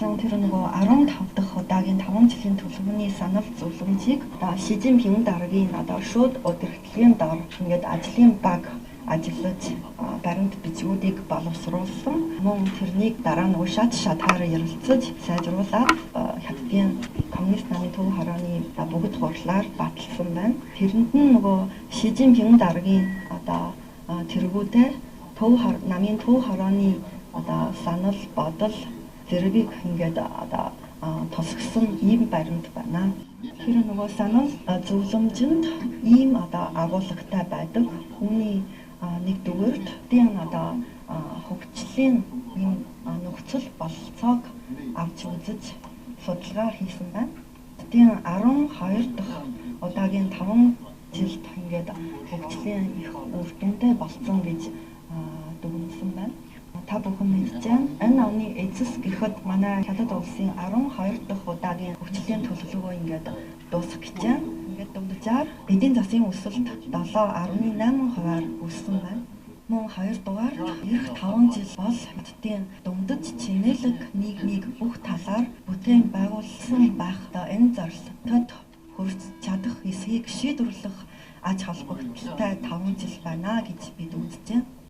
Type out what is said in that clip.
гаргасан тэр нөгөө 15 дахь удаагийн 5 жилийн төлөвлөгөөний санал зөвлөмжийг Шижинпин дараагийн шууд удирдлагын дор ингээд ажлын баг ажиллаж баримт бичгүүдийг боловсруулсан. Мөн тэрнийг дараа нь шат шатаар ярилцаж сайжруулаад хятадын коммунист намын төв хорооны бүгд хурлаар баталсан байна. Тэрэнд нь нөгөө Шижинпин дараагийн тэргүүдээ намын төв хорооны санал бодол зэргийг ингээд тусгасан ийм баримт байна. Тэр нөгөө санал зөвлөмжөнд ийм агуулгатай байдаг. Үүний нэгдүгээрт тийм хөгжлийн нөхцөл бололцоог авч үзэж судалгаа хийсэн байна. Тийм 12 дахь удаагийн 5 жилд ингээд хөгжлийн их үр дүнтэй болсон гэж дүгнсэн байна. Та бүхэн мэдж байна. Энэ оны эцэс гэхэд манай хятад улсын 12 дахь удаагийн хөгжлийн төлөвлөгөө ингээд дуусах гэж байна. Ингээд дунджаар эдийн засгийн өсөлт 7.8%-аар өссөн байна. Мөн 2 дугаар эх 5 жил бол хятадын дундаж чинэлэг нийгмийг бүх талаар бүтээн байгуулсан байх. Энэ зорилтод хүрч чадах эсэхийг шийдвэрлэх ач холбогдолтой 5 жил байна гэж бид үзэж байна.